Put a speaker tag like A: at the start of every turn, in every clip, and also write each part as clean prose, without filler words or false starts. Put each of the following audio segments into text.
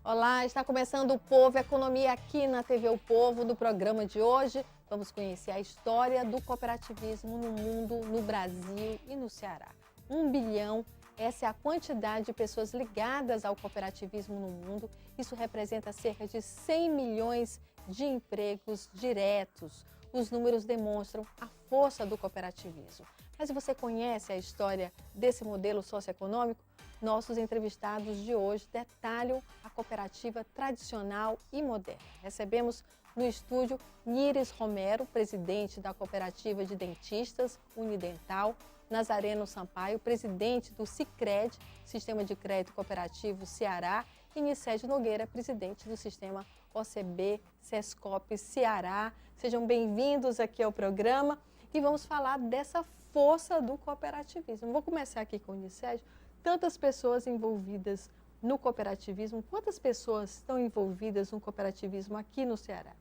A: Olá, está começando o Povo Economia aqui na TV O Povo. No programa de hoje, vamos conhecer a história do cooperativismo no mundo, no Brasil e no Ceará. 1 bilhão, essa é a quantidade de pessoas ligadas ao cooperativismo no mundo. Isso representa cerca de 100 milhões de empregos diretos. Os números demonstram a força do cooperativismo. Mas você conhece a história desse modelo socioeconômico? Nossos entrevistados de hoje detalham a cooperativa tradicional e moderna. Recebemos no estúdio Níris Romero, presidente da Cooperativa de Dentistas Unidental, Nazareno Sampaio, presidente do Sicredi, Sistema de Crédito Cooperativo Ceará, e Nicédio Nogueira, presidente do Sistema OCB Sescop Ceará. Sejam bem-vindos aqui ao programa e vamos falar dessa força do cooperativismo. Vou começar aqui com o Nicédio. Tantas pessoas envolvidas no cooperativismo, quantas pessoas estão envolvidas no cooperativismo aqui no Ceará?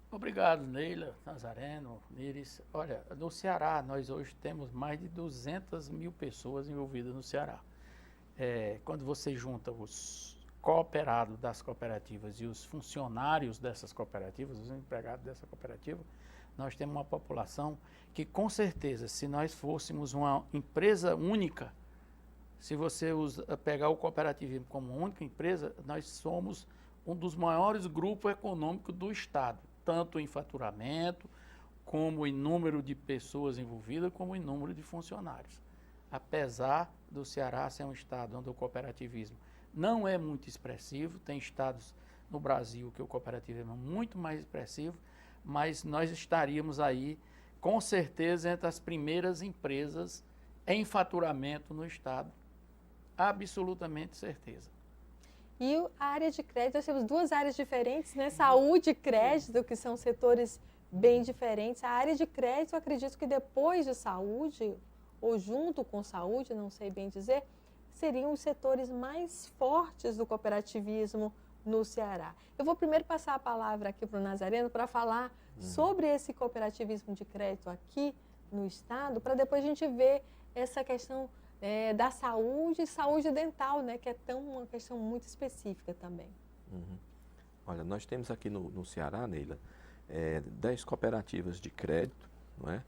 B: Obrigado, Neila, Nazareno, Níris. Olha, no Ceará, nós hoje temos mais de 200 mil pessoas envolvidas no Ceará. Quando você junta os cooperados das cooperativas e os funcionários dessas cooperativas, os empregados dessa cooperativa, nós temos uma população que, com certeza, se nós fôssemos uma empresa única, se você pegar o cooperativismo como única empresa, nós somos um dos maiores grupos econômicos do Estado, tanto em faturamento, como em número de pessoas envolvidas, como em número de funcionários. Apesar do Ceará ser um estado onde o cooperativismo não é muito expressivo, tem estados no Brasil que o cooperativismo é muito mais expressivo, mas nós estaríamos aí, com certeza, entre as primeiras empresas em faturamento no estado. Absolutamente certeza.
A: E a área de crédito, nós temos duas áreas diferentes, né? Saúde e crédito, que são setores bem diferentes. A área de crédito, eu acredito que depois de saúde, ou junto com saúde, não sei bem dizer, seriam os setores mais fortes do cooperativismo no Ceará. Eu vou primeiro passar a palavra aqui para o Nazareno para falar sobre esse cooperativismo de crédito aqui no estado, para depois a gente ver essa questão da saúde e saúde dental, né, que é uma questão muito específica também.
C: Olha, nós temos aqui no Ceará, Neila, 10 cooperativas de crédito, não é?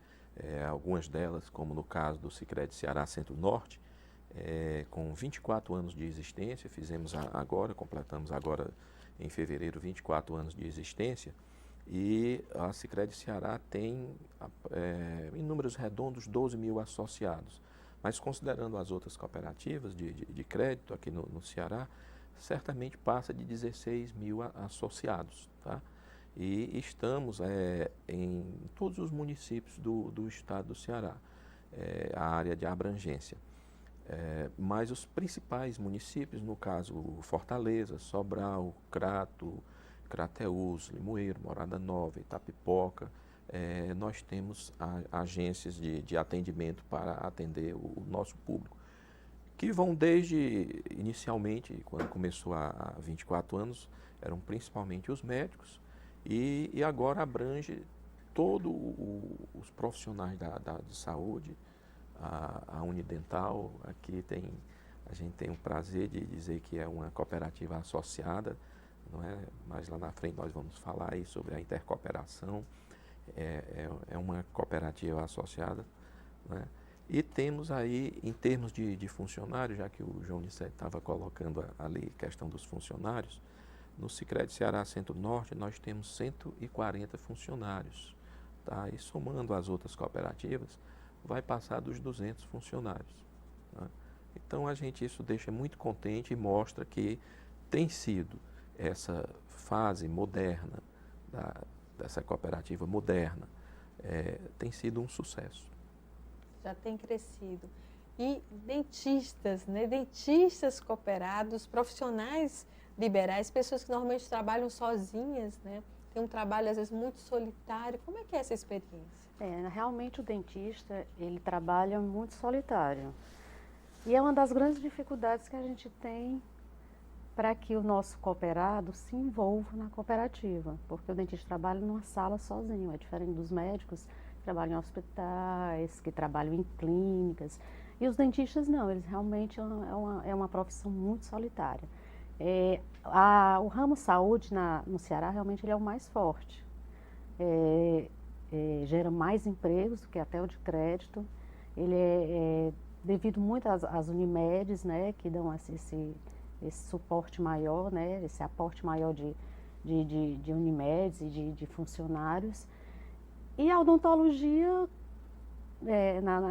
C: Algumas delas, como no caso do Sicredi Ceará Centro-Norte, com 24 anos de existência, completamos agora em fevereiro 24 anos de existência, e a Sicredi Ceará tem, em números redondos, 12 mil associados. Mas considerando as outras cooperativas de crédito aqui no Ceará, certamente passa de 16 mil associados, tá? E estamos em todos os municípios do estado do Ceará, a área de abrangência. Mas os principais municípios, no caso Fortaleza, Sobral, Crato, Crateús, Limoeiro, Morada Nova, Itapipoca, nós temos agências de atendimento para atender o nosso público, que vão desde, inicialmente, quando começou há 24 anos, eram principalmente os médicos, e agora abrange todos os profissionais de saúde, a Unidental. Aqui a gente tem o prazer de dizer que é uma cooperativa associada, não é? Mas lá na frente nós vamos falar aí sobre a intercooperação. É uma cooperativa associada, né? E temos aí, em termos de funcionários, já que o João Nicédio estava colocando ali a questão dos funcionários, no Sicredi Ceará Centro-Norte nós temos 140 funcionários, tá? E somando as outras cooperativas, vai passar dos 200 funcionários, tá? Então isso deixa muito contente e mostra que tem sido essa fase moderna dessa cooperativa moderna, tem sido um sucesso.
A: Já tem crescido. E dentistas, né? Dentistas cooperados, profissionais liberais, pessoas que normalmente trabalham sozinhas, né? Tem um trabalho às vezes muito solitário. Como é que é essa experiência?
D: Realmente o dentista, ele trabalha muito solitário. E é uma das grandes dificuldades que a gente tem para que o nosso cooperado se envolva na cooperativa, porque o dentista trabalha numa sala sozinho, é diferente dos médicos que trabalham em hospitais, que trabalham em clínicas, e os dentistas não, eles realmente é uma profissão muito solitária. O ramo saúde no Ceará realmente ele é o mais forte. Gera mais empregos do que até o de crédito. Ele devido muito às Unimedes, né, que dão esse suporte maior, né, esse aporte maior de Unimedes e de funcionários. E a odontologia,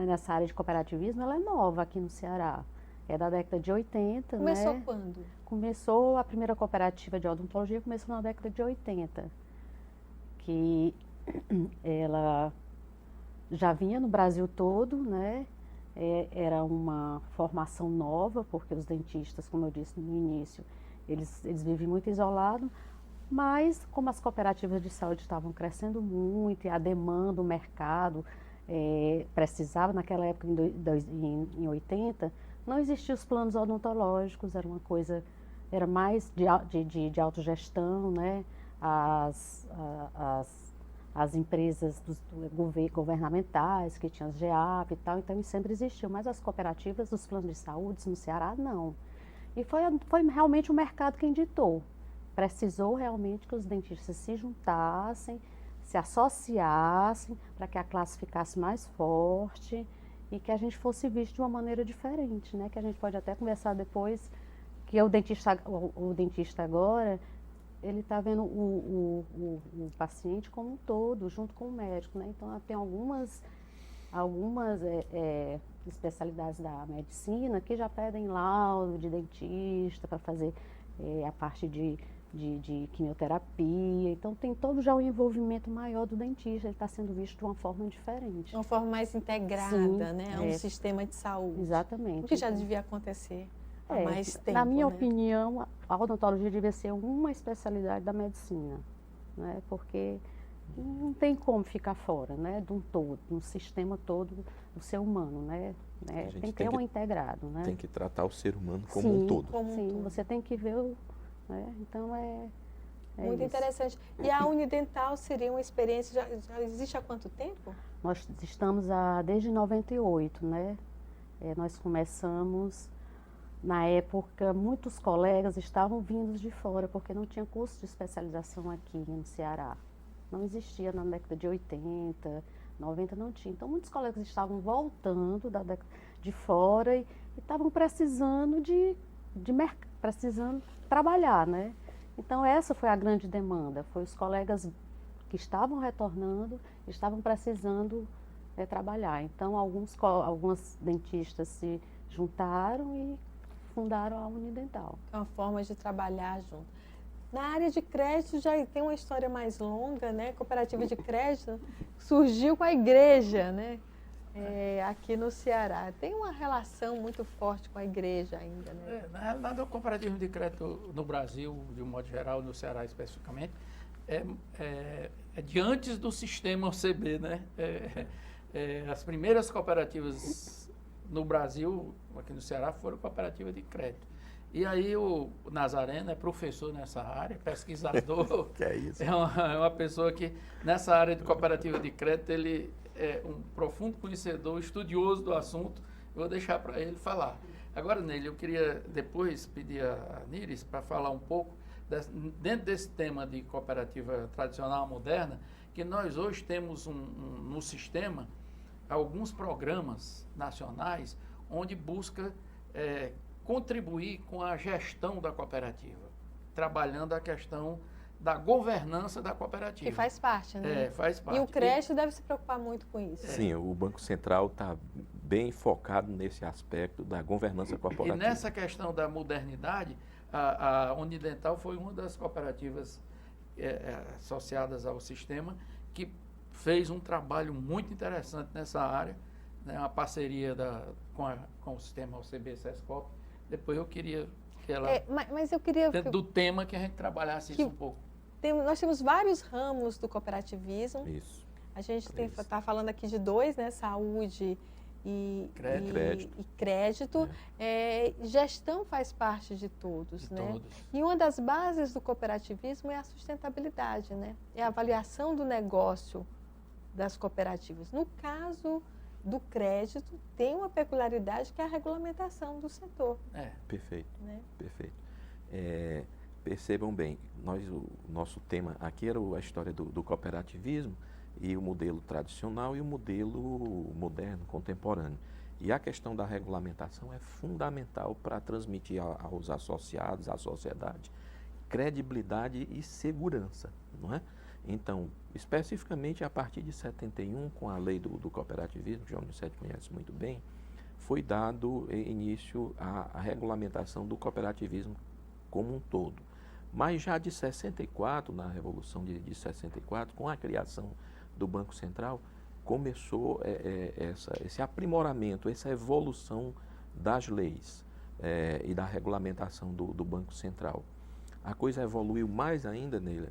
D: nessa área de cooperativismo, ela é nova aqui no Ceará. É da década de 80,
A: Começou
D: né?
A: quando?
D: Começou, a primeira cooperativa de odontologia começou na década de 80, que ela já vinha no Brasil todo, né? Era uma formação nova, porque os dentistas, como eu disse no início, eles vivem muito isolados, mas como as cooperativas de saúde estavam crescendo muito e a demanda, o mercado precisava, naquela época, em 80, não existiam os planos odontológicos, era uma coisa, era mais de autogestão, né? As empresas governamentais, que tinham as GEAP e tal, então isso sempre existiu, mas as cooperativas, os planos de saúde no Ceará, não. E foi realmente o mercado quem ditou. Precisou realmente que os dentistas se juntassem, se associassem, para que a classe ficasse mais forte e que a gente fosse visto de uma maneira diferente, né? Que a gente pode até conversar depois, que o dentista agora, ele está vendo o paciente como um todo, junto com o médico, né? Então, tem algumas especialidades da medicina que já pedem laudo de dentista para fazer a parte de quimioterapia. Então, tem todo já o envolvimento maior do dentista, ele está sendo visto de uma forma diferente.
A: Uma forma mais integrada,
D: Sim,
A: né? Um sistema de saúde.
D: Exatamente.
A: O que já devia acontecer há mais tempo,
D: na minha
A: né?
D: opinião, a odontologia devia ser uma especialidade da medicina, né? Porque não tem como ficar fora, né? De um todo, de um sistema todo do ser humano, né? Tem que ter um integrado, né?
C: Tem que tratar o ser humano como um todo.
D: Sim, você tem que ver né? Então
A: muito
D: isso.
A: interessante. E a Unidental seria uma experiência, já existe há quanto tempo?
D: Nós estamos desde 98, né? Nós começamos, na época, muitos colegas estavam vindos de fora, porque não tinha curso de especialização aqui no Ceará. Não existia na década de 80, 90 não tinha. Então, muitos colegas estavam voltando da década de fora e estavam precisando precisando trabalhar, né? Então, essa foi a grande demanda. Foi os colegas que estavam retornando, estavam precisando trabalhar. Então, alguns dentistas se juntaram e fundaram a Unidental.
A: É uma forma de trabalhar junto. Na área de crédito já tem uma história mais longa, né? Cooperativa de crédito surgiu com a igreja, né? Aqui no Ceará. Tem uma relação muito forte com a igreja ainda, né?
B: Na realidade, o cooperativismo de crédito no Brasil, de um modo geral, no Ceará especificamente, é de antes do sistema OCB, né? As primeiras cooperativas no Brasil, aqui no Ceará, foram cooperativas de crédito. E aí o Nazareno é professor nessa área, pesquisador.
C: Que é isso?
B: É uma pessoa que, nessa área de cooperativa de crédito, ele é um profundo conhecedor, estudioso do assunto. Eu vou deixar para ele falar. Agora, Neile, eu queria depois pedir a Níris para falar um pouco, dentro desse tema de cooperativa tradicional moderna, que nós hoje temos no sistema alguns programas nacionais onde busca contribuir com a gestão da cooperativa, trabalhando a questão da governança da cooperativa.
A: Que faz parte, né?
B: Faz parte.
A: E o crédito deve se preocupar muito com isso.
C: Sim, o Banco Central está bem focado nesse aspecto da governança corporativa.
B: E nessa questão da modernidade, a Unidental foi uma das cooperativas associadas ao sistema que fez um trabalho muito interessante nessa área, né, uma parceria com o sistema OCB-SESCOP. Depois eu queria que ela,
A: mas eu queria
B: dentro do tema, que a gente trabalhasse isso um pouco.
A: Nós temos vários ramos do cooperativismo.
C: Isso.
A: A gente está falando aqui de dois, né? Saúde e crédito. Gestão faz parte de todos, né?
B: Todos.
A: E uma das bases do cooperativismo é a sustentabilidade, né? É a avaliação do negócio das cooperativas. No caso do crédito, tem uma peculiaridade que é a regulamentação do setor.
C: Perfeito,
A: né?
C: perfeito. Percebam bem, o nosso tema aqui era a história do cooperativismo e o modelo tradicional e o modelo moderno, contemporâneo. E a questão da regulamentação é fundamental para transmitir aos associados, à sociedade, credibilidade e segurança, não é? Então, especificamente a partir de 71, com a lei do cooperativismo, que o João Nicete conhece muito bem, foi dado início à regulamentação do cooperativismo como um todo. Mas já de 64, na Revolução de 64, com a criação do Banco Central, começou esse aprimoramento, essa evolução das leis e da regulamentação do Banco Central. A coisa evoluiu mais ainda nele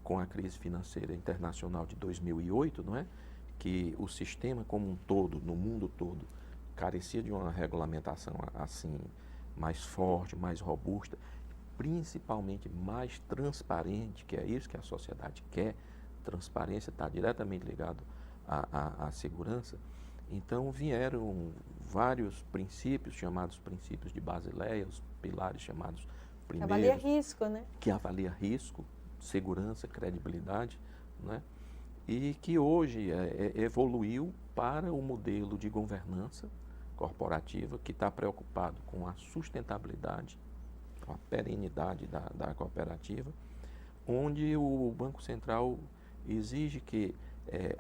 C: com a crise financeira internacional de 2008, não é? Que o sistema como um todo, no mundo todo, carecia de uma regulamentação assim mais forte, mais robusta, principalmente mais transparente, que é isso que a sociedade quer. Transparência está diretamente ligado à segurança. Então vieram vários princípios, chamados princípios de Basileia, os pilares chamados primeiros.
A: Que avalia risco, né?
C: Que avalia risco, segurança, credibilidade, né? E que hoje evoluiu para o modelo de governança corporativa que está preocupado com a sustentabilidade, com a perenidade da cooperativa, onde o Banco Central exige que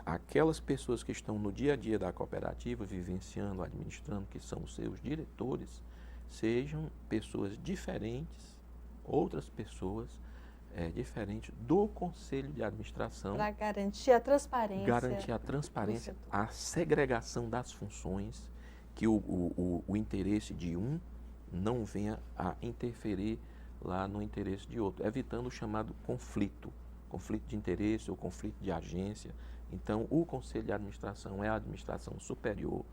C: aquelas pessoas que estão no dia a dia da cooperativa, vivenciando, administrando, que são os seus diretores, sejam pessoas diferentes, outras pessoas diferentes do Conselho de Administração.
A: Para garantir a transparência.
C: Garantir a transparência, a segregação das funções, que o interesse de um não venha a interferir lá no interesse de outro, evitando o chamado conflito de interesse ou conflito de agência. Então, o Conselho de Administração é a administração superior,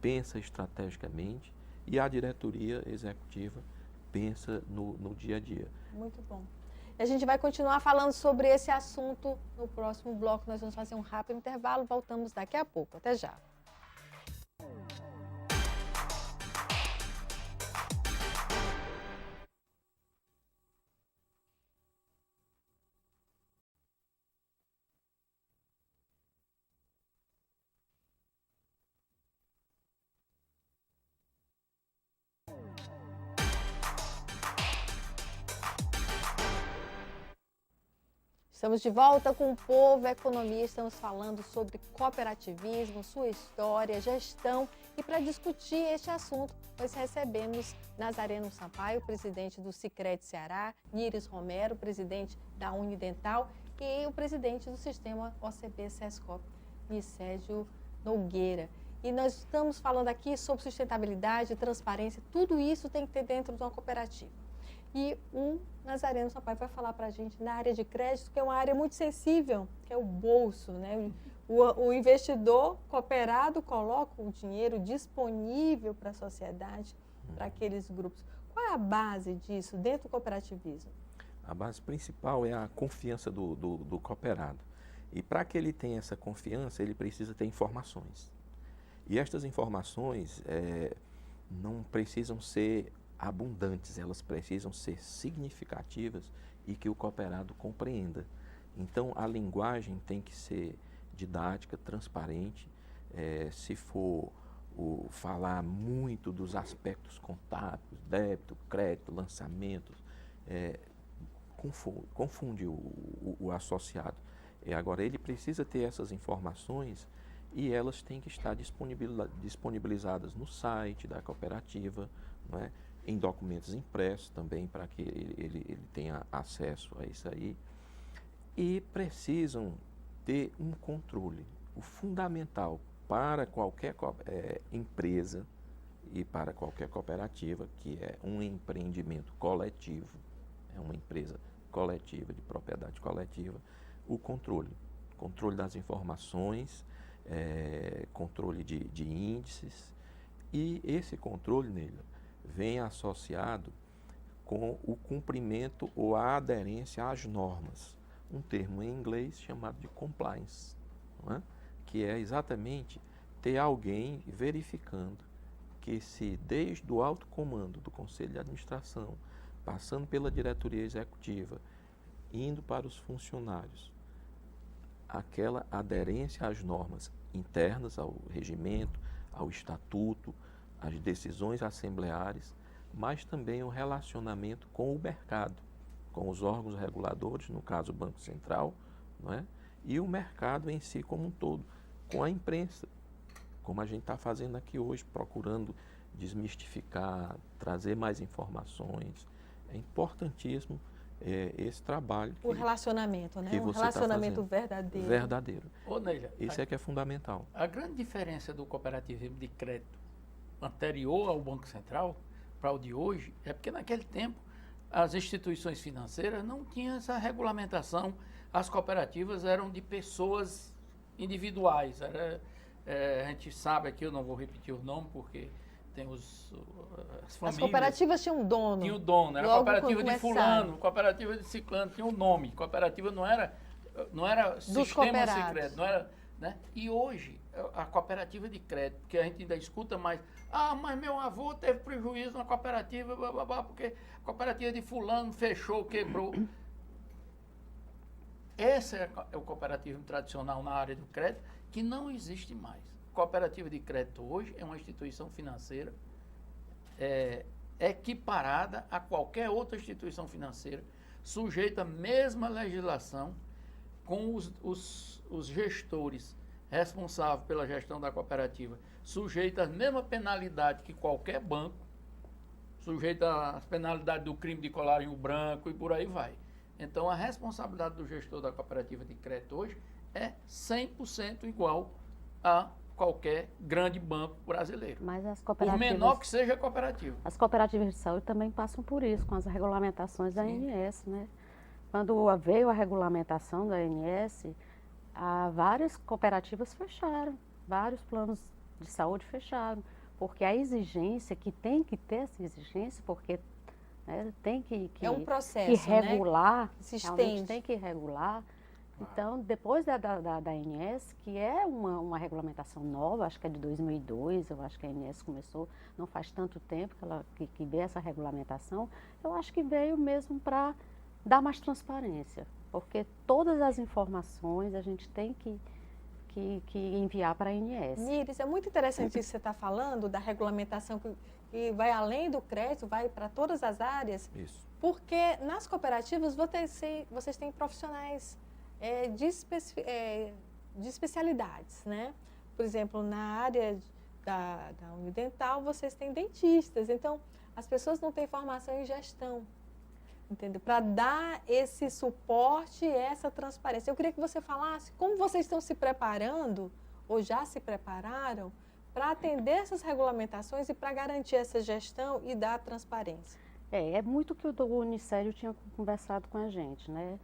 C: pensa estrategicamente, e a diretoria executiva pensa no dia a dia.
A: Muito bom. E a gente vai continuar falando sobre esse assunto no próximo bloco. Nós vamos fazer um rápido intervalo, voltamos daqui a pouco. Até já. Estamos de volta com o Povo Economia, estamos falando sobre cooperativismo, sua história, gestão, e para discutir este assunto, nós recebemos Nazareno Sampaio, presidente do Sicredi Ceará, Níris Romero, presidente da Unidental, e o presidente do sistema OCB Sescop, Nicésio Nogueira. E nós estamos falando aqui sobre sustentabilidade, transparência, tudo isso tem que ter dentro de uma cooperativa. E o Nazareno Sampaio vai falar para a gente na área de crédito, que é uma área muito sensível, que é o bolso, né? O investidor cooperado coloca o dinheiro disponível para a sociedade, para aqueles grupos. Qual é a base disso dentro do cooperativismo?
C: A base principal é a confiança do cooperado. E para que ele tenha essa confiança, ele precisa ter informações. E estas informações não precisam ser abundantes, elas precisam ser significativas e que o cooperado compreenda. Então, a linguagem tem que ser didática, transparente. Se for falar muito dos aspectos contábeis, débito, crédito, lançamentos, confunde o associado. Agora, ele precisa ter essas informações e elas têm que estar disponibilizadas no site da cooperativa, não é? Em documentos impressos também, para que ele tenha acesso a isso aí. E precisam ter um controle. O fundamental para qualquer empresa e para qualquer cooperativa, que é um empreendimento coletivo, é uma empresa coletiva, de propriedade coletiva, o controle. Controle das informações, controle de índices, e esse controle nele vem associado com o cumprimento ou a aderência às normas. Um termo em inglês chamado de compliance, não é? Que é exatamente ter alguém verificando que se desde o alto comando do Conselho de Administração passando pela diretoria executiva, indo para os funcionários, aquela aderência às normas internas, ao regimento, ao estatuto, às decisões assembleares, mas também o relacionamento com o mercado, com os órgãos reguladores, no caso o Banco Central, não é? E o mercado em si como um todo, com a imprensa, como a gente está fazendo aqui hoje, procurando desmistificar, trazer mais informações. É importantíssimo esse trabalho.
A: O relacionamento, né?
C: Que
A: Um
C: você
A: relacionamento
C: tá
A: verdadeiro.
C: Verdadeiro.
B: Ô, Neila,
C: Isso é que é fundamental.
B: a grande diferença do cooperativismo de crédito anterior ao Banco Central para o de hoje é porque naquele tempo as instituições financeiras não tinham essa regulamentação. As cooperativas eram de pessoas individuais. A gente sabe aqui, eu não vou repetir o nome porque tem as famílias.
A: As cooperativas tinham um dono.
B: Tinha o dono, era
A: Logo
B: cooperativa de
A: quando
B: fulano, cooperativa de ciclano, tinha um nome. Cooperativa não era sistema secreto, não era, né? E hoje, a cooperativa de crédito, que a gente ainda escuta mais, mas meu avô teve prejuízo na cooperativa, blá, blá, blá, porque a cooperativa de fulano fechou, quebrou. Esse é o cooperativismo tradicional na área do crédito, que não existe mais. Cooperativa de crédito hoje é uma instituição financeira equiparada a qualquer outra instituição financeira, sujeita à mesma legislação, com os gestores responsáveis pela gestão da cooperativa, sujeita às mesmas penalidades que qualquer banco, sujeita às penalidades do crime de colarinho branco e por aí vai. Então, a responsabilidade do gestor da cooperativa de crédito hoje é 100% igual a qualquer grande banco brasileiro.
D: Mas as
B: Por
D: cooperativas,
B: menor que seja a cooperativa.
D: as cooperativas de saúde também passam por isso, com as regulamentações da
B: Sim.
D: ANS, né? Quando veio a regulamentação da ANS, várias cooperativas fecharam, vários planos de saúde fecharam, porque a exigência, que tem que ter essa exigência, porque tem que
A: É um processo,
D: que regular,
A: né? Se
D: realmente
A: estende.
D: tem que regular. Então, depois da ANS, que é uma regulamentação nova, acho que é de 2002, eu acho que a ANS começou, não faz tanto tempo que veio essa regulamentação, eu acho que veio mesmo para dar mais transparência, porque todas as informações a gente tem que enviar para a ANS.
A: Níris, é muito interessante isso que você está falando, da regulamentação que vai além do crédito, vai para todas as áreas,
C: Isso.
A: porque nas cooperativas vocês têm profissionais de especialidades, né? Por exemplo, na área da Unidental, vocês têm dentistas, então as pessoas não têm formação em gestão, entendeu? Para dar esse suporte e essa transparência. Eu queria que você falasse como vocês estão se preparando, ou já se prepararam, para atender essas regulamentações e para garantir essa gestão e dar transparência.
D: É muito o que o Unicério tinha conversado com a gente, né?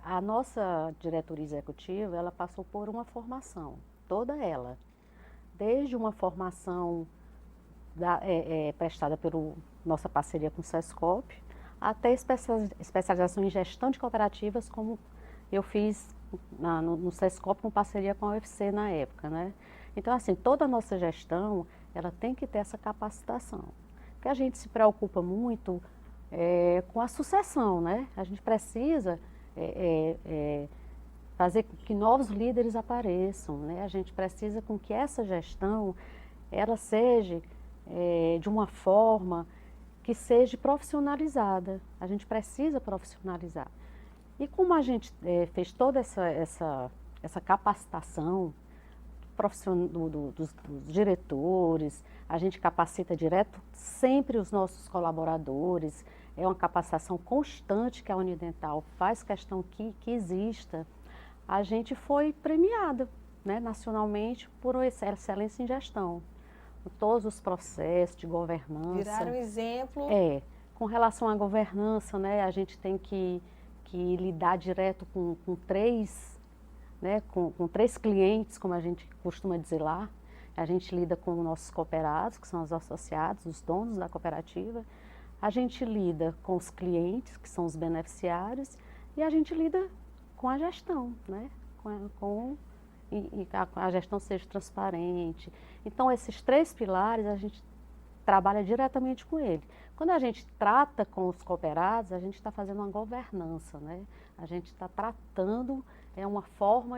D: A nossa diretoria executiva, ela passou por uma formação, toda ela. Desde uma formação prestada pela nossa parceria com o Sescop, até especialização em gestão de cooperativas, como eu fiz no Sescop com parceria com a UFC na época, né? Então, assim, toda a nossa gestão, ela tem que ter essa capacitação. Porque a gente se preocupa muito com a sucessão, né? A gente precisa fazer com que novos líderes apareçam, né? A gente precisa com que essa gestão, ela seja de uma forma que seja profissionalizada. A gente precisa profissionalizar. E como a gente fez toda essa capacitação dos diretores, a gente capacita direto sempre os nossos colaboradores, é uma capacitação constante que a Unidental faz questão que exista. A gente foi premiada, né, nacionalmente por excelência em gestão. Todos os processos de governança.
A: Viraram exemplo.
D: Com relação à governança, né, a gente tem que lidar direto com três, né, com três clientes, como a gente costuma dizer lá. A gente lida com os nossos cooperados, que são os associados, os donos da cooperativa. A gente lida com os clientes, que são os beneficiários, e a gente lida com a gestão, né? A gestão seja transparente. Então, esses três pilares a gente trabalha diretamente com ele. Quando a gente trata com os cooperados, a gente está fazendo uma governança, né? A gente está tratando, é uma forma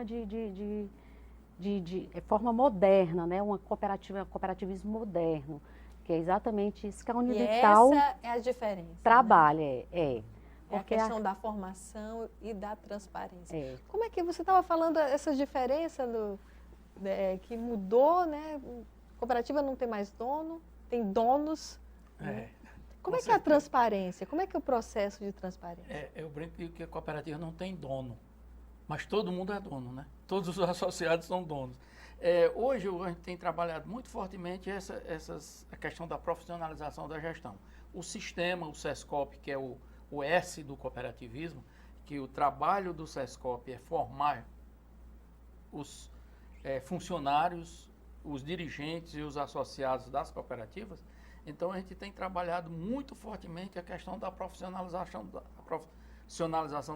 D: forma moderna, né? Cooperativismo moderno, que é exatamente isso que a Unidental
A: E essa é a diferença,
D: trabalha,
A: né? É a
D: porque
A: questão da formação e da transparência.
D: é.
A: Como é que você estava falando essa diferença que mudou, né? Cooperativa não tem mais dono, tem donos. Né? Como é que é a transparência? Como é que é o processo de transparência?
B: Eu brinco que a cooperativa não tem dono, mas todo mundo é dono, né? Todos os associados são donos. Hoje a gente tem trabalhado muito fortemente a questão da profissionalização da gestão. O sistema, o SESCOP, que é o S do cooperativismo, que o trabalho do SESCOP é formar os funcionários, os dirigentes e os associados das cooperativas. Então, a gente tem trabalhado muito fortemente a questão da profissionalização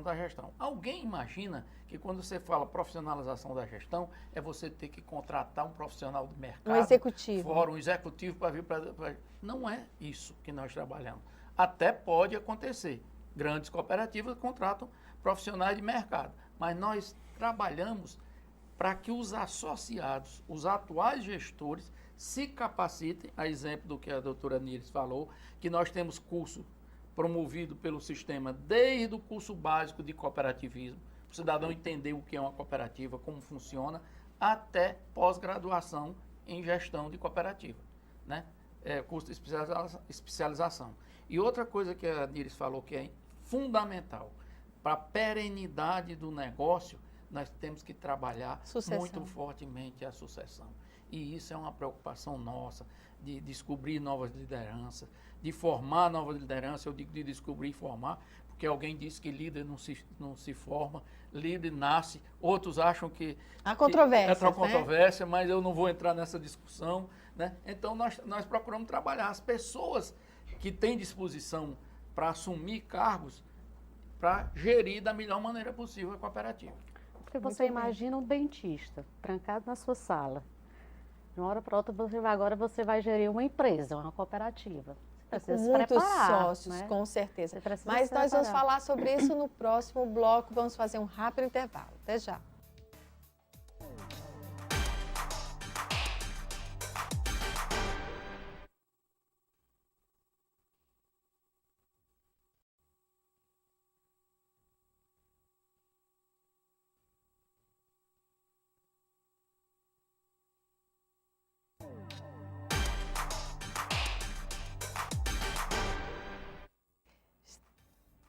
B: da gestão. Alguém imagina que quando você fala profissionalização da gestão, é você ter que contratar um profissional do mercado,
A: um executivo,
B: um executivo para vir para... Não é isso que nós trabalhamos. Até pode acontecer. Grandes cooperativas contratam profissionais de mercado, mas nós trabalhamos para que os associados, os atuais gestores, se capacitem, a exemplo do que a doutora Níris falou, que nós temos curso promovido pelo sistema desde o curso básico de cooperativismo, para o cidadão entender o que é uma cooperativa, como funciona, até pós-graduação em gestão de cooperativa, né? Curso de especialização. E outra coisa que a Níris falou que é fundamental, para a perenidade do negócio, nós temos que trabalhar muito fortemente a sucessão. E isso é uma preocupação nossa, de descobrir novas lideranças, de formar novas lideranças. Eu digo de descobrir e formar, porque alguém disse que líder não se forma, líder nasce. Outros acham que...
A: Há controvérsia,
B: é controvérsia, mas eu não vou entrar nessa discussão, né? Então, nós procuramos trabalhar as pessoas que têm disposição para assumir cargos, para gerir da melhor maneira possível a cooperativa.
D: Porque você imagina um dentista trancado na sua sala. De uma hora para outra, agora você vai gerir uma empresa, uma cooperativa.
A: Você precisa com muitos sócios, né? Com certeza. Mas nós vamos falar sobre isso no próximo bloco. Vamos fazer um rápido intervalo. Até já.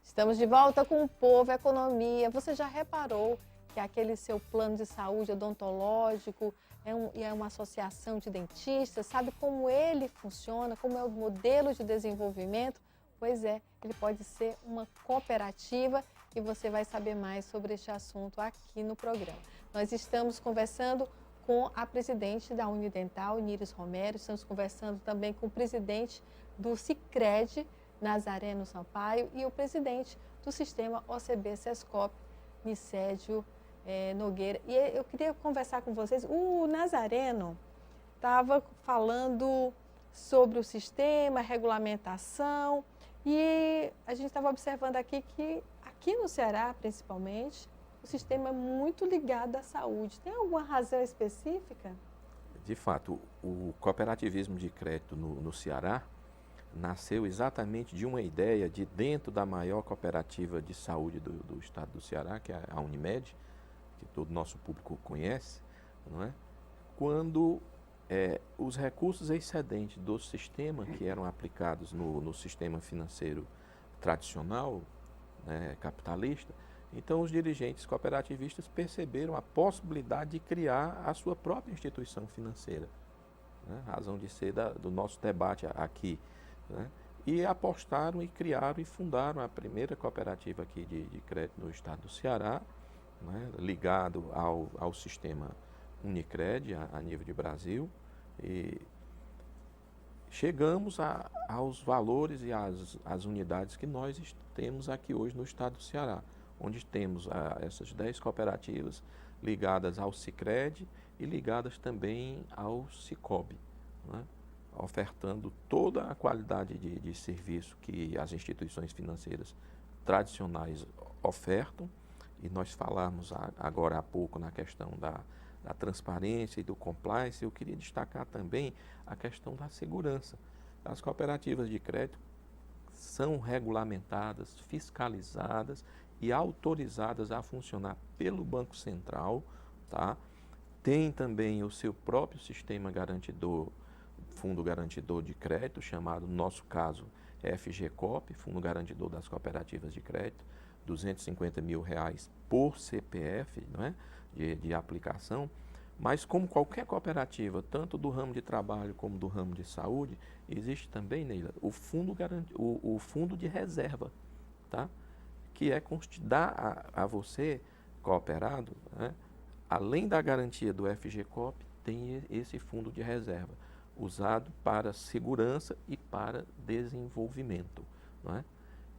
A: Estamos de volta com o Povo Economia. Você já reparou que aquele seu plano de saúde odontológico é uma associação de dentistas? Sabe como ele funciona? Como é o modelo de desenvolvimento? Pois é, ele pode ser uma cooperativa e você vai saber mais sobre este assunto aqui no programa. Nós estamos conversando com a presidente da Unidental, Níris Romero. Estamos conversando também com o presidente do Sicredi, Nazareno Sampaio, e o presidente do sistema OCB SESCOP, Nicédio Nogueira. E eu queria conversar com vocês. O Nazareno estava falando sobre o sistema, a regulamentação, e a gente estava observando aqui que aqui no Ceará, principalmente, o sistema é muito ligado à saúde. Tem alguma razão específica?
C: De fato, o cooperativismo de crédito no Ceará nasceu exatamente de uma ideia de dentro da maior cooperativa de saúde do estado do Ceará, que é a Unimed, que todo o nosso público conhece, não é? Quando os recursos excedentes do sistema que eram aplicados no sistema financeiro tradicional, né, capitalista, então os dirigentes cooperativistas perceberam a possibilidade de criar a sua própria instituição financeira, né? Razão de ser do nosso debate aqui. Né? E apostaram e criaram e fundaram a primeira cooperativa aqui de crédito no estado do Ceará, né? Ligado ao sistema Unicred a nível de Brasil, e chegamos aos valores e às unidades que nós temos aqui hoje no estado do Ceará, onde temos essas 10 cooperativas ligadas ao Sicredi e ligadas também ao Cicobi, né? ofertando toda a qualidade de serviço que as instituições financeiras tradicionais ofertam. E nós falamos agora há pouco na questão da transparência e do compliance. Eu queria destacar também a questão da segurança. As cooperativas de crédito são regulamentadas, fiscalizadas e autorizadas a funcionar pelo Banco Central, tá? Tem também o seu próprio sistema garantidor, Fundo Garantidor de Crédito, chamado, no nosso caso, FGCOP, Fundo Garantidor das Cooperativas de Crédito, R$250 mil por CPF, não é? de aplicação. Mas como qualquer cooperativa, tanto do ramo de trabalho como do ramo de saúde, existe também, Neila, o fundo de reserva, tá? Que é dá a você, cooperado, né? Além da garantia do FGCOP, tem esse fundo de reserva, usado para segurança e para desenvolvimento, não é?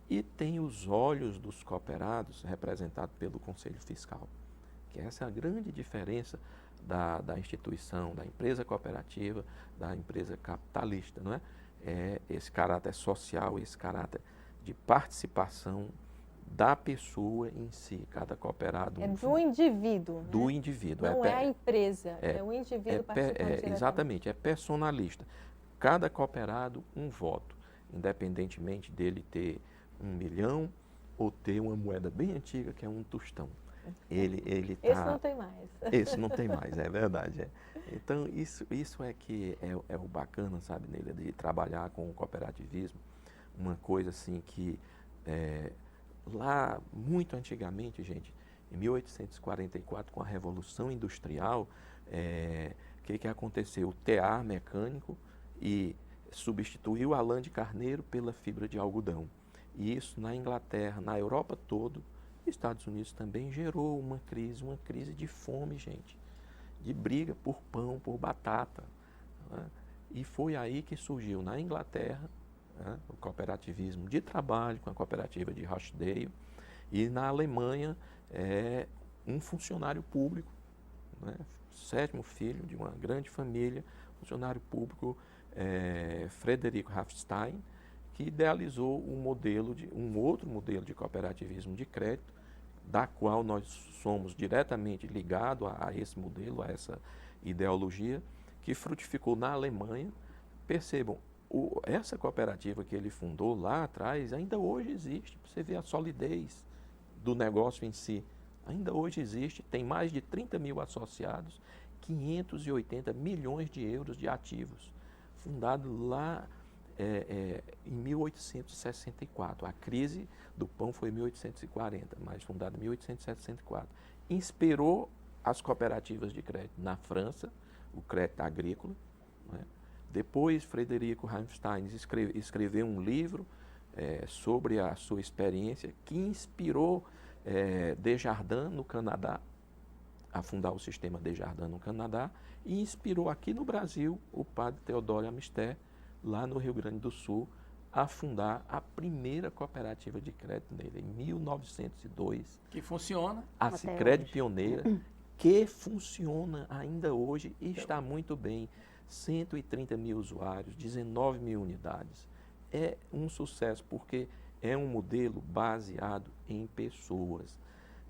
C: E tem os olhos dos cooperados, representado pelo Conselho Fiscal, que essa é a grande diferença da instituição, da empresa cooperativa, da empresa capitalista, não é? É esse caráter social, esse caráter de participação da pessoa em si, cada cooperado.
A: É do indivíduo, né?
C: Do indivíduo.
A: Não é a empresa, é o indivíduo participando diretamente.
C: Exatamente, é personalista. Cada cooperado, um voto, independentemente dele ter 1 milhão ou ter uma moeda bem antiga, que é um tostão. Ele tá...
A: Esse não tem mais.
C: Esse não tem mais, é verdade. É. Então, isso é que é o bacana, sabe, Neila, de trabalhar com o cooperativismo. Uma coisa assim que, lá, muito antigamente, gente, em 1844, com a Revolução Industrial, que aconteceu? O tear mecânico e substituiu a lã de carneiro pela fibra de algodão. E isso na Inglaterra, na Europa toda, Estados Unidos também gerou uma crise de fome, gente, de briga por pão, por batata, né? E foi aí que surgiu na Inglaterra, né, o cooperativismo de trabalho com a cooperativa de Rochdale, e na Alemanha um funcionário público, né, 7º filho de uma grande família, funcionário público, Frederico Hafstein, que idealizou um outro modelo de cooperativismo de crédito, da qual nós somos diretamente ligados a esse modelo, a essa ideologia, que frutificou na Alemanha. Percebam, essa cooperativa que ele fundou lá atrás, ainda hoje existe. Você vê a solidez do negócio em si. Ainda hoje existe, tem mais de 30 mil associados, 580 milhões de euros de ativos. Fundado lá em 1864. A crise do pão foi em 1840, mas fundada em 1864. Inspirou as cooperativas de crédito na França, o crédito agrícola, né? Depois, Frederico Hafstein escreveu um livro sobre a sua experiência, que inspirou Desjardins, no Canadá, a fundar o sistema Desjardins no Canadá, e inspirou aqui no Brasil o padre Teodoro Amister, lá no Rio Grande do Sul, a fundar a primeira cooperativa de crédito dele, em 1902.
B: Que funciona.
C: A Sicredi Pioneira, que funciona ainda hoje e está muito bem. 130 mil usuários, 19 mil unidades. É um sucesso, porque é um modelo baseado em pessoas.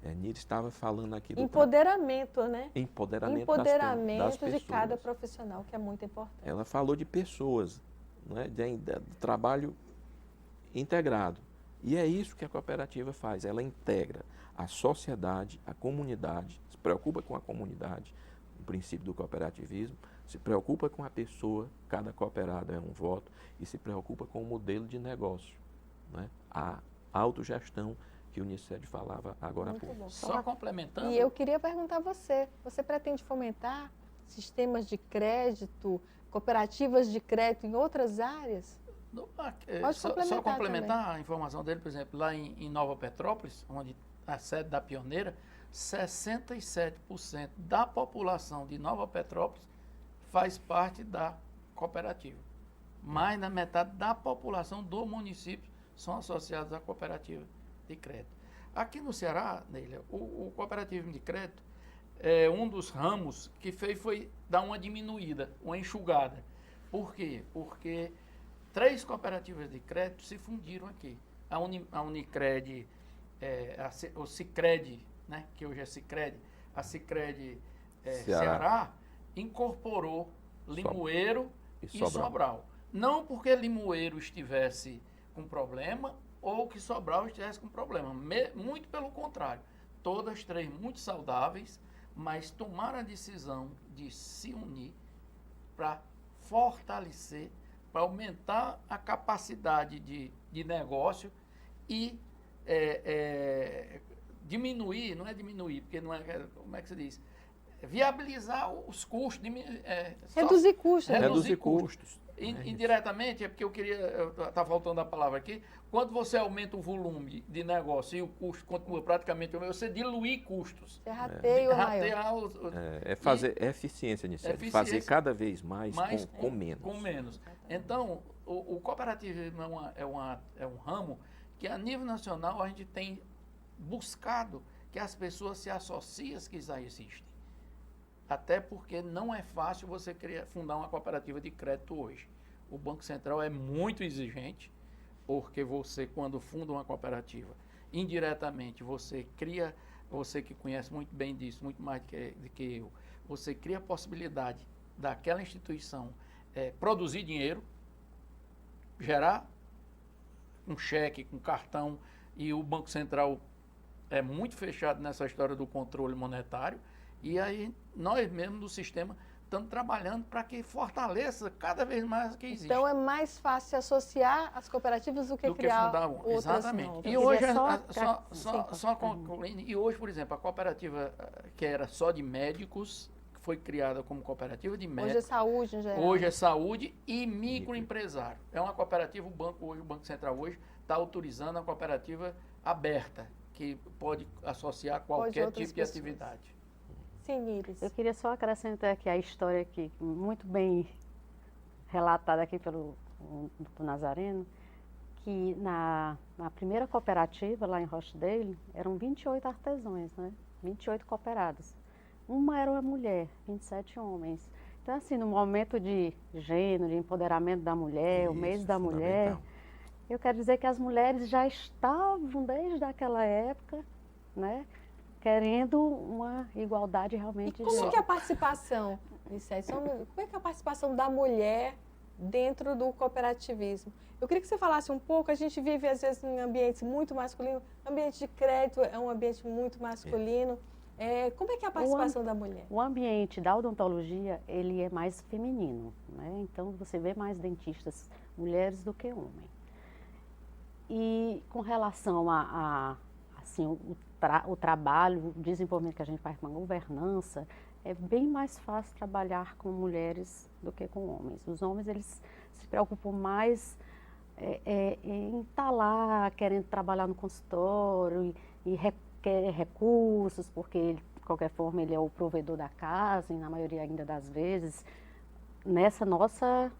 C: Nira estava falando aqui do
A: empoderamento, né?
C: Empoderamento das
A: de cada profissional, que é muito importante.
C: Ela falou de pessoas, né? Do trabalho integrado. E é isso que a cooperativa faz. Ela integra a sociedade, a comunidade, se preocupa com a comunidade, o princípio do cooperativismo, se preocupa com a pessoa, cada cooperado é um voto, e se preocupa com o modelo de negócio, né? A autogestão que o Niced falava agora há pouco.
B: Só complementando.
A: E eu queria perguntar a você pretende fomentar sistemas de crédito, cooperativas de crédito em outras áreas? Pode
B: só complementar também a informação dele, por exemplo, lá em Nova Petrópolis, onde a sede da Pioneira, 67% da população de Nova Petrópolis faz parte da cooperativa. Mais da metade da população do município são associados à cooperativa de crédito. Aqui no Ceará, Neila, o cooperativismo de crédito é um dos ramos que fez foi dar uma diminuída, uma enxugada. Por quê? Porque 3 cooperativas de crédito se fundiram aqui. A Unicred, o Sicredi, né, que hoje é Sicredi, a Sicredi Ceará incorporou Limoeiro e Sobral. Não porque Limoeiro estivesse com problema ou que Sobral estivesse com problema. Muito pelo contrário. Todas 3 muito saudáveis, mas tomaram a decisão de se unir para fortalecer, para aumentar a capacidade de negócio e diminuir, não é diminuir, porque não é, como é que se diz? Viabilizar os custos.
A: Reduzir custos.
C: Reduzir custos.
B: Indiretamente, é porque está faltando a palavra aqui, quando você aumenta o volume de negócio e o custo continua praticamente o mesmo, você diluir custos.
A: Você rateia o maior.
C: Fazer eficiência nisso, fazer cada vez mais com menos.
B: Com menos. Então, o cooperativismo é um ramo que a nível nacional a gente tem buscado que as pessoas se associem às que já existem. Até porque não é fácil você fundar uma cooperativa de crédito hoje. O Banco Central é muito exigente, porque você, quando funda uma cooperativa, indiretamente você cria, você que conhece muito bem disso, muito mais do que eu, você cria a possibilidade daquela instituição produzir dinheiro, gerar um cheque, um cartão, e o Banco Central é muito fechado nessa história do controle monetário. E aí, nós mesmos do sistema estamos trabalhando para que fortaleça cada vez mais o que existe.
A: Então, é mais fácil se associar às cooperativas do que criar
B: fundar uma.
A: Outras.
B: Exatamente.
A: Não.
B: E hoje, só concluindo, e hoje, por exemplo, a cooperativa que era só de médicos, que foi criada como cooperativa de médicos.
A: Hoje é saúde, em geral.
B: Hoje é saúde e microempresário. É uma cooperativa, o Banco Central hoje está autorizando a cooperativa aberta, que pode associar qualquer tipo de atividade.
A: Sim, Iris.
D: Eu queria só acrescentar aqui a história aqui, muito bem relatada aqui pelo Dr. Nazareno, que na primeira cooperativa, lá em Rochdale, eram 28 artesãos, né? 28 cooperados. Uma era uma mulher, 27 homens. Então, assim, no momento de gênero, de empoderamento da mulher, o mês da mulher, eu quero dizer que as mulheres já estavam, desde aquela época, né? Querendo uma igualdade realmente.
A: E como que é a participação, Nicete? Como é que é a participação da mulher dentro do cooperativismo? Eu queria que você falasse um pouco, a gente vive às vezes em ambientes muito masculinos, ambiente de crédito é um ambiente muito masculino. Como é que é a participação da mulher?
D: O ambiente da odontologia, ele é mais feminino, né? Então você vê mais dentistas mulheres do que homens. E com relação assim, o trabalho, o desenvolvimento que a gente faz com a governança, é bem mais fácil trabalhar com mulheres do que com homens. Os homens, eles se preocupam mais em estar lá, querendo trabalhar no consultório e requer recursos, porque, de qualquer forma, ele é o provedor da casa, e na maioria ainda das vezes, nessa nossa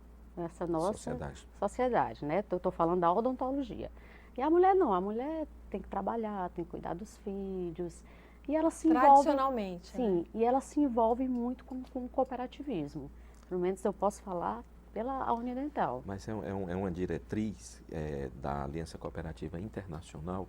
D: sociedade, né? Estou falando da odontologia. E a mulher não, a mulher tem que trabalhar, tem que cuidar dos filhos. E ela se envolve...
A: Tradicionalmente.
D: Sim,
A: né?
D: e ela se envolve muito com o cooperativismo. Pelo menos eu posso falar pela Unidental.
C: Mas é uma diretriz da Aliança Cooperativa Internacional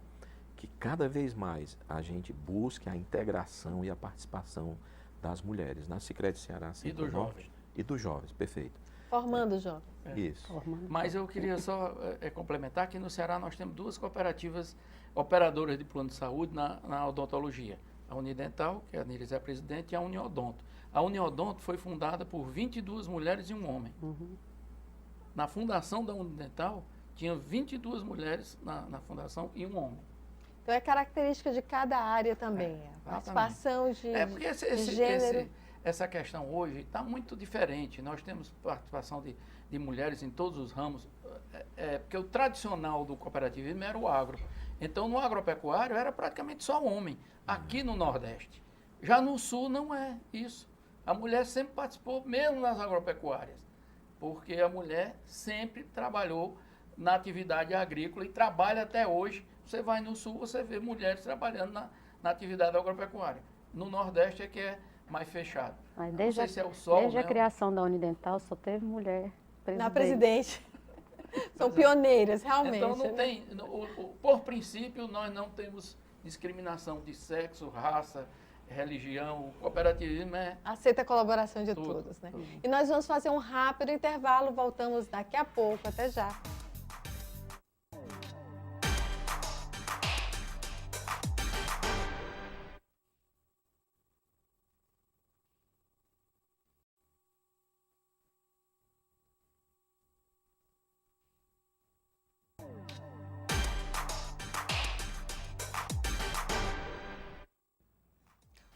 C: que cada vez mais a gente busque a integração e a participação das mulheres na Sicredi Ceará Centro-Norte e dos jovens, perfeito.
A: Formando jovens.
C: Isso.
B: Mas eu queria só complementar que no Ceará nós temos 2 cooperativas operadoras de plano de saúde na odontologia. A Unidental, que a Niris é a presidente, e a Uniodonto. A Uniodonto foi fundada por 22 mulheres e um homem.
D: Uhum.
B: Na fundação da Unidental, tinha 22 mulheres na fundação e um homem.
A: Então é característica de cada área também. A participação de gênero.
B: Essa questão hoje está muito diferente. Nós temos participação de mulheres em todos os ramos, porque o tradicional do cooperativismo era o agro. Então, no agropecuário, era praticamente só homem, aqui no Nordeste. Já no Sul, não é isso. A mulher sempre participou, mesmo nas agropecuárias, porque a mulher sempre trabalhou na atividade agrícola e trabalha até hoje. Você vai no Sul, você vê mulheres trabalhando na atividade agropecuária. No Nordeste é que é mais fechado.
D: Mas desde
B: não sei se é o sol,
D: desde a criação da Unidental, só teve mulher
A: na presidente. São pioneiras, realmente.
B: Então não
A: né?
B: tem, por princípio, nós não temos discriminação de sexo, raça, religião. O cooperativismo é
A: Aceita a colaboração de
B: tudo,
A: todos, né?
B: tudo.
A: E nós vamos fazer um rápido intervalo, voltamos daqui a pouco, até já.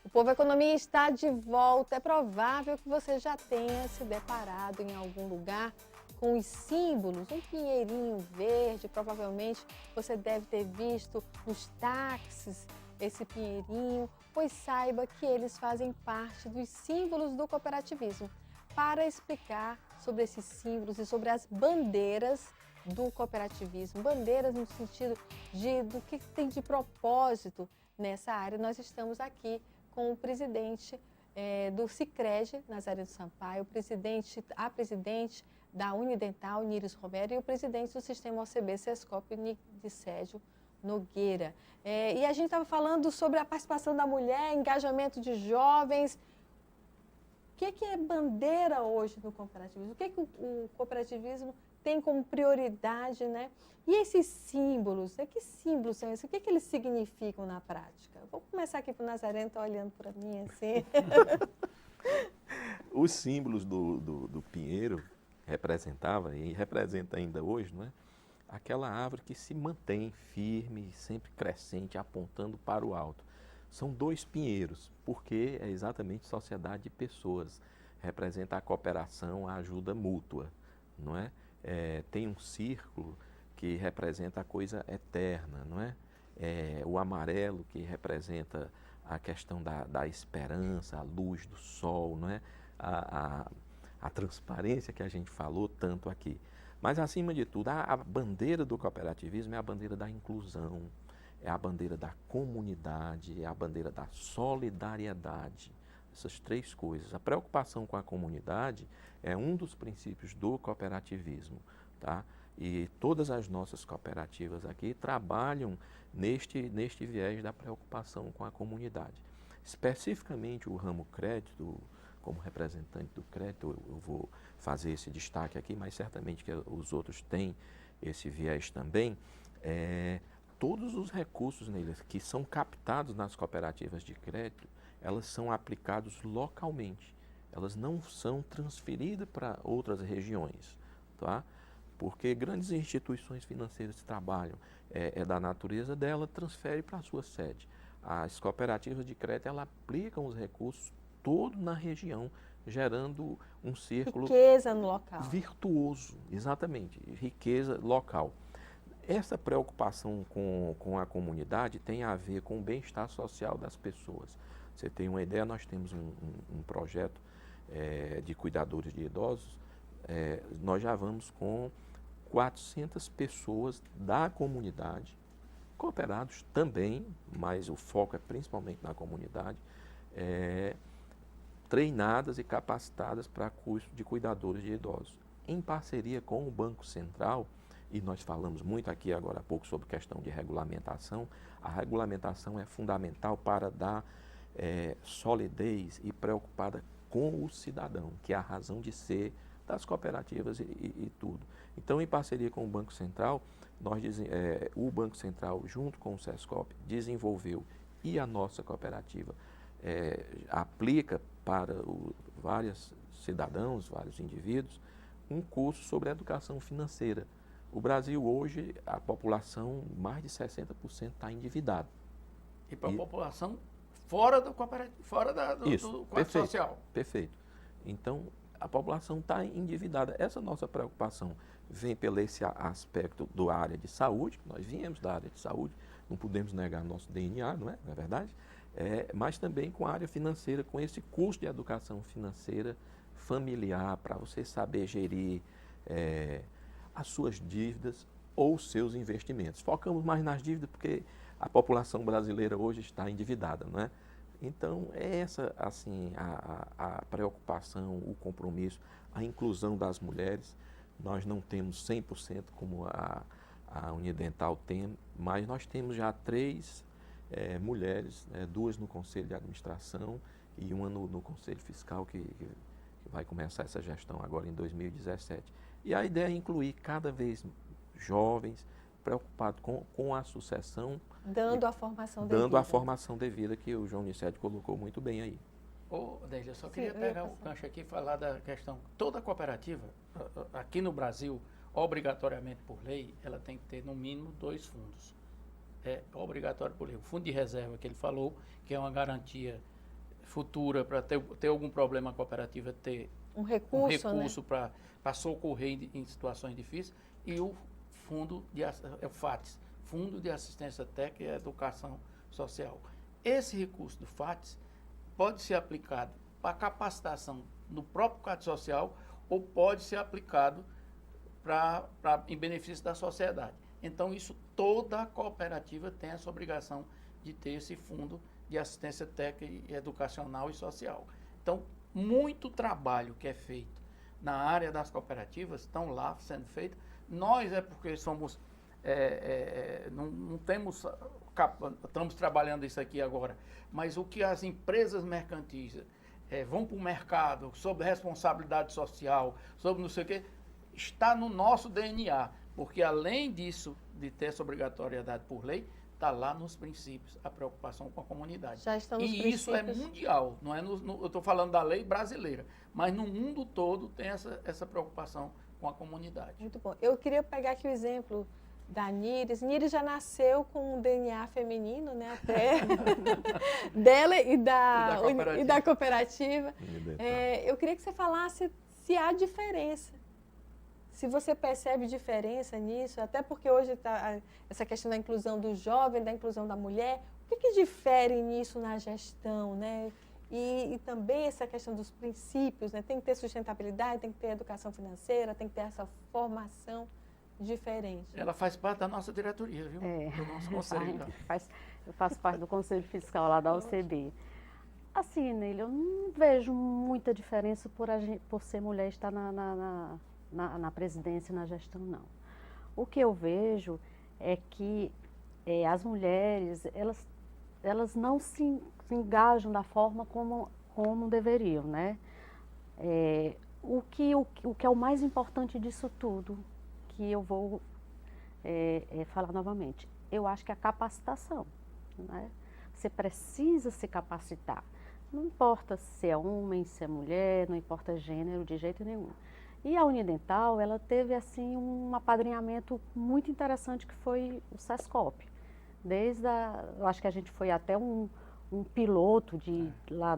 A: O Povo Economia está de volta. É provável que você já tenha se deparado em algum lugar com os símbolos, um pinheirinho verde. Provavelmente você deve ter visto nos táxis esse pinheirinho, pois saiba que eles fazem parte dos símbolos do cooperativismo. Para explicar sobre esses símbolos e sobre as bandeiras do cooperativismo, bandeiras no sentido do que tem de propósito nessa área, nós estamos aqui com o presidente do Sicredi, Nazareno Sampaio, a presidente da Unidental, Níris Romero, e o presidente do Sistema OCB, Sescop, Nicédio Nogueira. E a gente estava falando sobre a participação da mulher, engajamento de jovens. O que é bandeira hoje no cooperativismo? O que o cooperativismo tem como prioridade, né? E esses símbolos, que símbolos são esses? O que eles significam na prática? Vou começar aqui para o Nazareno, está olhando para mim assim.
C: Os símbolos do pinheiro representava e representa ainda hoje, não é? Aquela árvore que se mantém firme, sempre crescente, apontando para o alto. São 2 pinheiros, porque é exatamente sociedade de pessoas. Representa a cooperação, a ajuda mútua, não é? Tem um círculo que representa a coisa eterna, não é? O amarelo que representa a questão da esperança, a luz do sol, não é? A transparência que a gente falou tanto aqui. Mas, acima de tudo, a bandeira do cooperativismo é a bandeira da inclusão, é a bandeira da comunidade, é a bandeira da solidariedade. Essas 3 coisas. A preocupação com a comunidade é um dos princípios do cooperativismo, tá? E todas as nossas cooperativas aqui trabalham neste viés da preocupação com a comunidade. Especificamente o ramo crédito, como representante do crédito, eu vou fazer esse destaque aqui, mas certamente que os outros têm esse viés também. Todos os recursos neles que são captados nas cooperativas de crédito, elas são aplicados localmente. Elas não são transferidas para outras regiões, tá? Porque grandes instituições financeiras que trabalham, da natureza dela, transfere para a sua sede. As cooperativas de crédito, elas aplicam os recursos todo na região, gerando um círculo...
A: Riqueza no local.
C: Virtuoso, exatamente, riqueza local. Essa preocupação com a comunidade tem a ver com o bem-estar social das pessoas. Você tem uma ideia, nós temos um projeto de cuidadores de idosos, nós já vamos com 400 pessoas da comunidade, cooperados também, mas o foco é principalmente na comunidade, treinadas e capacitadas para curso de cuidadores de idosos, em parceria com o Banco Central. E nós falamos muito aqui agora há pouco sobre questão de regulamentação. A regulamentação é fundamental para dar solidez e preocupada com o cidadão, que é a razão de ser das cooperativas e tudo. Então, em parceria com o Banco Central, o Banco Central, junto com o Sescop, desenvolveu, e a nossa cooperativa aplica para vários cidadãos, vários indivíduos, um curso sobre educação financeira. O Brasil hoje, a população, mais de 60% está endividada.
B: E para a população fora do cooperativo, fora do quadro social.
C: Perfeito. Então, a população está endividada. Essa nossa preocupação vem pelo esse aspecto da área de saúde, nós viemos da área de saúde, não podemos negar nosso DNA, não é verdade? Mas também com a área financeira, com esse curso de educação financeira familiar, para você saber gerir as suas dívidas ou seus investimentos. Focamos mais nas dívidas porque a população brasileira hoje está endividada, não é? Então, essa, assim, a preocupação, o compromisso, a inclusão das mulheres. Nós não temos 100% como a Unidental tem, mas nós temos já 3 mulheres, 2 no Conselho de Administração e uma no Conselho Fiscal, que vai começar essa gestão agora em 2017. E a ideia é incluir cada vez jovens preocupados com a sucessão.
A: Dando a formação devida.
C: Dando a formação devida, que o João Nicete colocou muito bem aí.
B: Ô, Délia, eu só queria pegar o gancho aqui e falar da questão. Toda cooperativa, aqui no Brasil, obrigatoriamente por lei, ela tem que ter no mínimo 2 fundos. É obrigatório por lei. O fundo de reserva que ele falou, que é uma garantia futura para ter algum problema a cooperativa ter
A: um recurso
B: para socorrer em situações difíceis, e o fundo o FATS, Fundo de Assistência Técnica e Educação Social. Esse recurso do FATS pode ser aplicado para capacitação no próprio quadro social ou pode ser aplicado em benefício da sociedade. Então, isso, toda a cooperativa tem essa obrigação de ter esse fundo de assistência técnica, educacional e social. Então, muito trabalho que é feito na área das cooperativas estão lá sendo feito. Nós porque somos, não temos, estamos trabalhando isso aqui agora, mas o que as empresas mercantis vão para o mercado, sob responsabilidade social, sobre não sei o quê, está no nosso DNA, porque além disso, de ter essa obrigatoriedade por lei, está lá nos princípios, a preocupação com a comunidade.
A: Já estão nos
B: princípios. Isso é mundial, não é eu estou falando da lei brasileira, mas no mundo todo tem essa preocupação com a comunidade.
A: Muito bom. Eu queria pegar aqui o exemplo da Níris. Níris já nasceu com um DNA feminino, né, até dela e da cooperativa. Eu queria que você falasse se há diferença. Se você percebe diferença nisso, até porque hoje está essa questão da inclusão do jovem, da inclusão da mulher, o que difere nisso na gestão, né? E também essa questão dos princípios, né? Tem que ter sustentabilidade, tem que ter educação financeira, tem que ter essa formação diferente.
B: Ela faz parte da nossa diretoria, viu? Do nosso conselho.
D: Eu faço parte do Conselho Fiscal lá da UCB. Assim, Neila, eu não vejo muita diferença por ser mulher e estar na presidência e na gestão, não. O que eu vejo é que as mulheres, elas não se engajam da forma como deveriam, né? O que é o mais importante disso tudo, que eu vou falar novamente, eu acho que é a capacitação, né? Você precisa se capacitar. Não importa se é homem, se é mulher, não importa gênero, de jeito nenhum. E a Unidental, ela teve assim um apadrinhamento muito interessante que foi o SESCOP. Eu acho que a gente foi até um piloto lá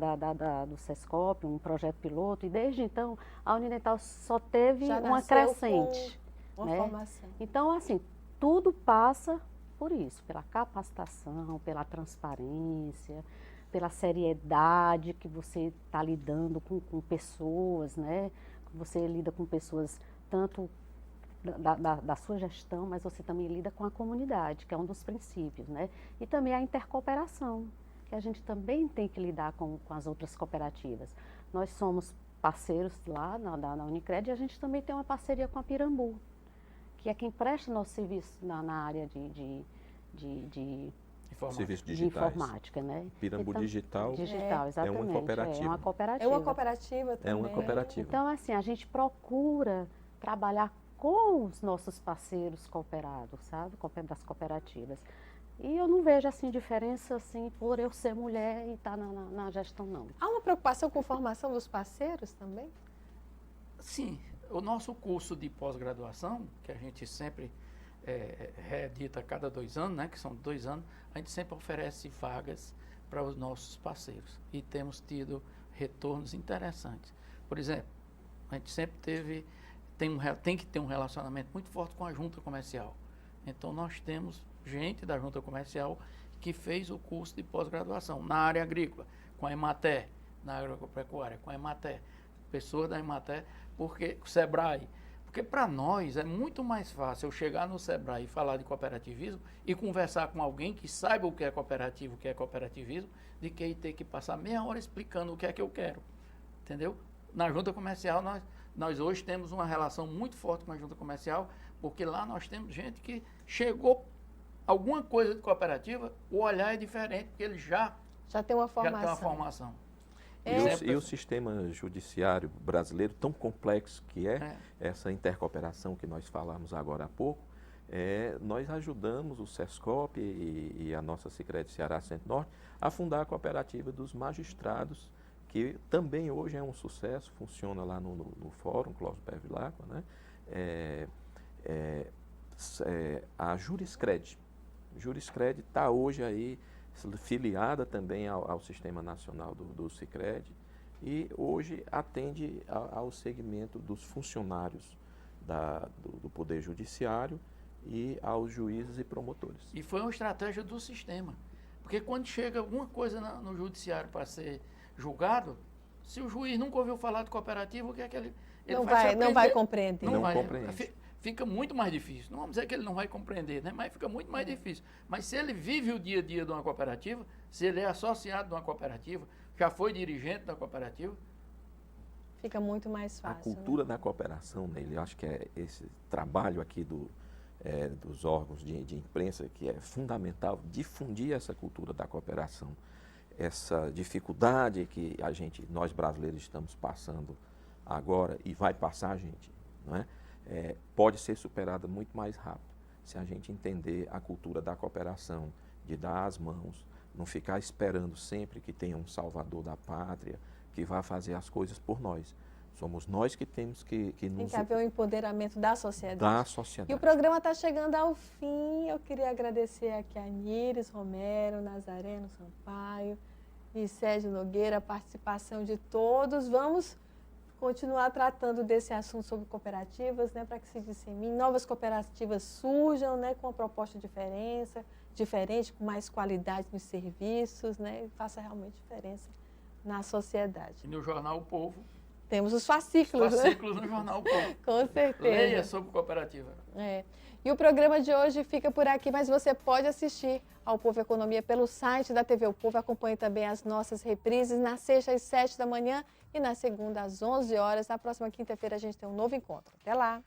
D: do SESCOP, um projeto piloto, e desde então a Unidental só teve uma crescente.
A: Com uma formação.
D: Então, assim, tudo passa por isso, pela capacitação, pela transparência, pela seriedade que você está lidando com pessoas, né? Você lida com pessoas tanto da sua gestão, mas você também lida com a comunidade, que é um dos princípios, né? E também a intercooperação, que a gente também tem que lidar com as outras cooperativas. Nós somos parceiros lá na Unicred e a gente também tem uma parceria com a Pirambu, que é quem presta nosso serviço na área de
C: serviços
D: de
C: digitais.
D: Informática, né?
C: Pirambu Digital
D: exatamente.
C: É uma cooperativa.
A: É uma cooperativa também.
C: É uma cooperativa.
D: Então, assim, a gente procura trabalhar com os nossos parceiros cooperados, sabe? Das cooperativas. E eu não vejo, assim, diferença, assim, por eu ser mulher e estar na gestão, não.
A: Há uma preocupação com a formação dos parceiros também?
B: Sim. O nosso curso de pós-graduação, que a gente sempre reedita a cada 2 anos, né, que são 2 anos, a gente sempre oferece vagas para os nossos parceiros e temos tido retornos interessantes. Por exemplo, a gente sempre tem que ter um relacionamento muito forte com a junta comercial. Então nós temos gente da junta comercial que fez o curso de pós-graduação na área agrícola, com a Emater, na agropecuária, com a Emater, pessoas da Emater, porque o Sebrae. Porque para nós é muito mais fácil eu chegar no Sebrae e falar de cooperativismo e conversar com alguém que saiba o que é cooperativo, o que é cooperativismo, de que ter que passar meia hora explicando o que é que eu quero. Entendeu? Na junta comercial Nós hoje temos uma relação muito forte com a junta comercial, porque lá nós temos gente que chegou alguma coisa de cooperativa, o olhar é diferente, porque ele já
A: tem uma
B: tem uma formação.
C: E o sistema judiciário brasileiro, tão complexo que é essa intercooperação que nós falamos agora há pouco, nós ajudamos o SESCOP e a nossa Sicredi Ceará Centro-Norte a fundar a cooperativa dos magistrados, que também hoje é um sucesso, funciona lá no Fórum Cláudio Bevilacqua, né? A Juriscred. Juriscred está hoje aí filiada também ao Sistema Nacional do Sicredi e hoje atende ao segmento dos funcionários do Poder Judiciário e aos juízes e promotores.
B: E foi uma estratégia do sistema, porque quando chega alguma coisa no judiciário para ser julgado, se o juiz nunca ouviu falar de cooperativa, o que é que ele
A: não vai compreender.
C: Não compreende.
B: Fica muito mais difícil. Não vamos dizer que ele não vai compreender, né? Mas fica muito mais difícil. Mas se ele vive o dia a dia de uma cooperativa, se ele é associado de uma cooperativa, já foi dirigente da cooperativa,
A: fica muito mais fácil.
C: A cultura da cooperação, Neila, eu acho que é esse trabalho aqui dos órgãos de imprensa que é fundamental, difundir essa cultura da cooperação. Essa dificuldade que nós brasileiros estamos passando agora e vai passar, gente, não é? Pode ser superada muito mais rápido se a gente entender a cultura da cooperação, de dar as mãos, não ficar esperando sempre que tenha um salvador da pátria que vai fazer as coisas por nós. Somos nós que temos que
A: Tem que haver o empoderamento da sociedade.
C: Da sociedade.
A: E o programa está chegando ao fim. Eu queria agradecer aqui a Níris Romero, Nazareno Sampaio e Sérgio Nogueira, a participação de todos. Vamos continuar tratando desse assunto sobre cooperativas, né, para que se dissemine, novas cooperativas surjam, né, com uma proposta diferente, com mais qualidade nos serviços, né, e faça realmente diferença na sociedade.
B: E no jornal O Povo.
A: Temos os fascículos,
B: Fascículos no jornal O Povo.
A: Com certeza.
B: Leia sobre cooperativa.
A: E o programa de hoje fica por aqui, mas você pode assistir ao Povo Economia pelo site da TV O Povo. Acompanhe também as nossas reprises na sexta às 7 da manhã e na segunda às 11 horas. Na próxima quinta-feira a gente tem um novo encontro. Até lá!